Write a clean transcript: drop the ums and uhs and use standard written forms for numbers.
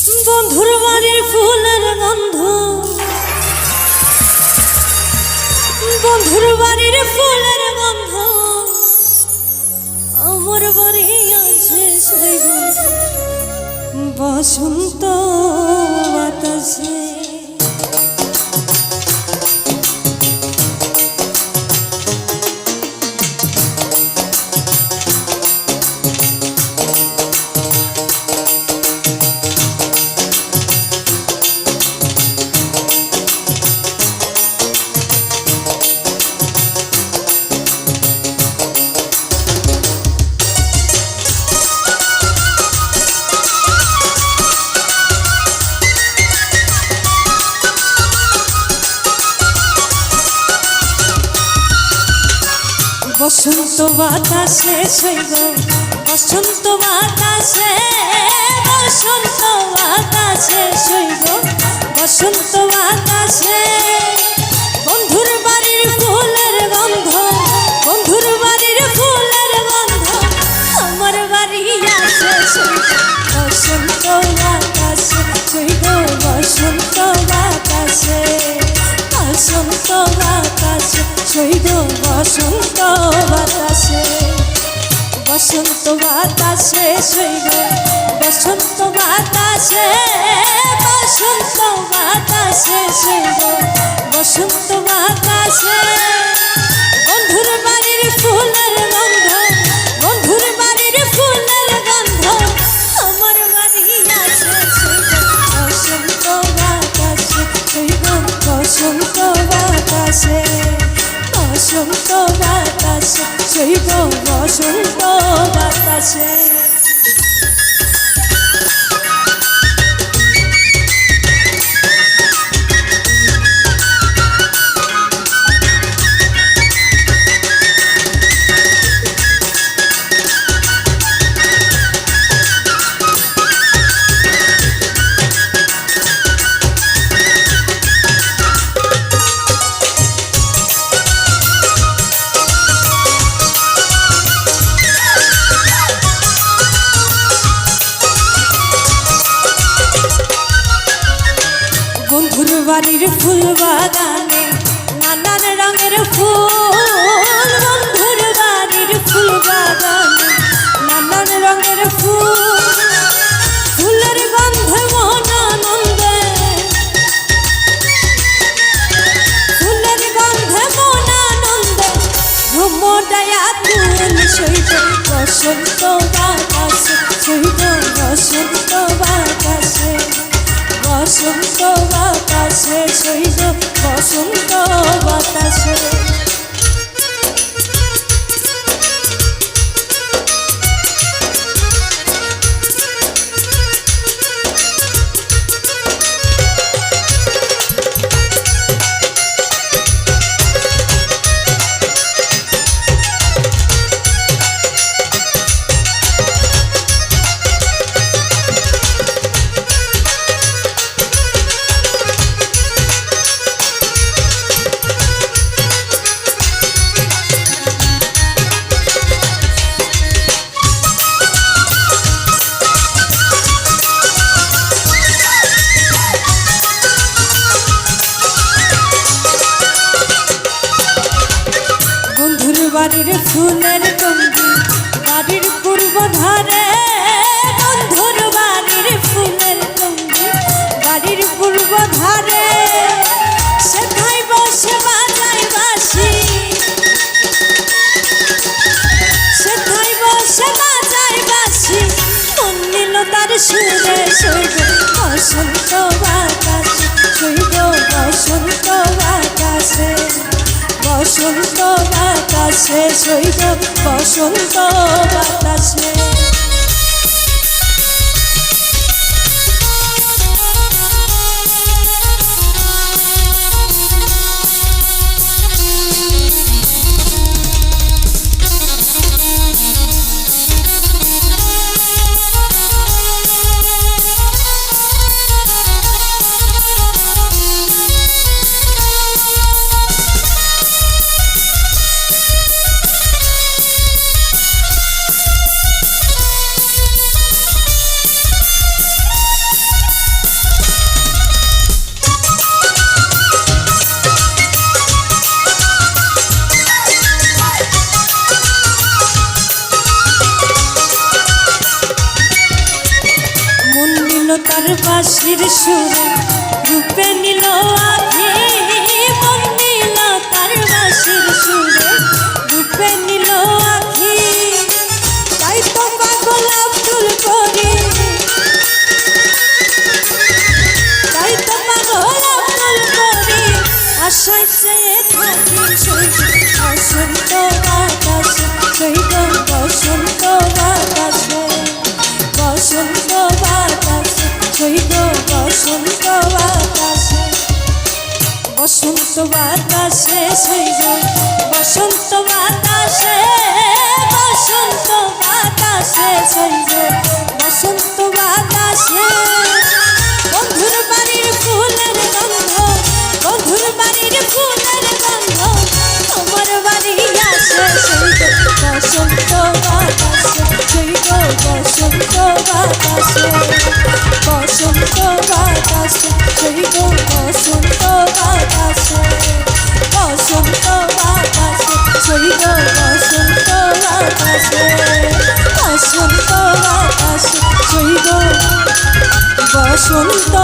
বন্ধুর বাড়ির ফুলের গন্ধ, বন্ধুর বাড়ির ফুলের গন্ধ আমার বাড়ি আছে শৈব বসন্ত বাতাসে। বসন্ত বাতাসে শৈব বসন্ত বাতাসে, বসন্ত বাতাসে শৈব বসন্ত বাতাসে। বন্ধুর বাড়ির ফুলের গন্ধ, বন্ধুর বাড়ির ফুলের গন্ধ আমার বাড়ি আছে শৈব বসন্ত বাতাসে, শৈব বসন্ত বাতাসে, বসন্ত বাতাসে শৈব বসন্ত বাতাসে। বসন্ত বাতাসে শৈব বসন্ত বাতাসে, বসন্ত বাতাসে শৈব বসন্ত বাতাসে। বন্ধুর বাড়ির ফুলের গন্ধ, বন্ধুর বাড়ির ফুলের গন্ধ আমার বাড়ি আছে শৈব বসন্ত বাতাসে, শৈব বসন্ত বাতাসে, বসন্ত বাতাসে শৈব বসন্ত বাতাসে। বন্ধুর বাড়ির ফুল বাগানে নানান রঙের ফুল, বন্ধুর বাড়ির ফুল বাগানে নানান রঙের ফুল। ফুলের গন্ধে মন আনন্দে, ফুলের গন্ধে মন আনন্দে ভ্রমটায়া ফুল শৈব বসন্ত বাতাসে, শৈব বসন্ত বাতাসে, বসন্ত বাতাসে শৈব বসন্ত বাতাসে। বাড়ির ফুলের টঙ্গি বাড়ির পূর্ব ধারে, বন্ধুর বাড়ির ফুলের টঙ্গি বাড়ির পূর্ব ধারে। সেথায় বসে বাজায় বাঁশি, সেথায় বসে বাজায় বাঁশি মন নিল তার সুরে শৈব বসন্ত বাতাসে, শৈব বসন্ত বাতাসে, বসন্ত বাতাসে শৈব বসন্ত বাতাসে। তার বাঁশির সুরে রূপে নিল আখি মন নিল তার বাঁশির সুরে রূপে নিল আখি তাই তো পাগল আব্দুল করিম তাই তো পাগল আব্দুল করিম আশায় চেয়ে থাকি সৈব বসন্ত বাতাসে সৈব বসন্ত বাতাসে বসন্ত বাতাসে সৈব বসন্ত বাতাসে বসন্ত বাতাসে সৈব বসন্ত বাতাসে বসন্ত বাতাসে সৈব বসন্ত বাতাসে বন্ধুর বাড়ির ফুলের গন্ধ বন্ধুর বাড়ির ফুলের গন্ধ আমার বাড়ি আসে সৈব বসন্ত বাতাসে সৈব বসন্ত বাতাসে বসন্ত বাতাসে সৈব বসন্ত বাতাসে বসন্ত বাতাসে সৈব বসন্ত বাতাসে বসন্ত বাতাসে সৈব বসন্ত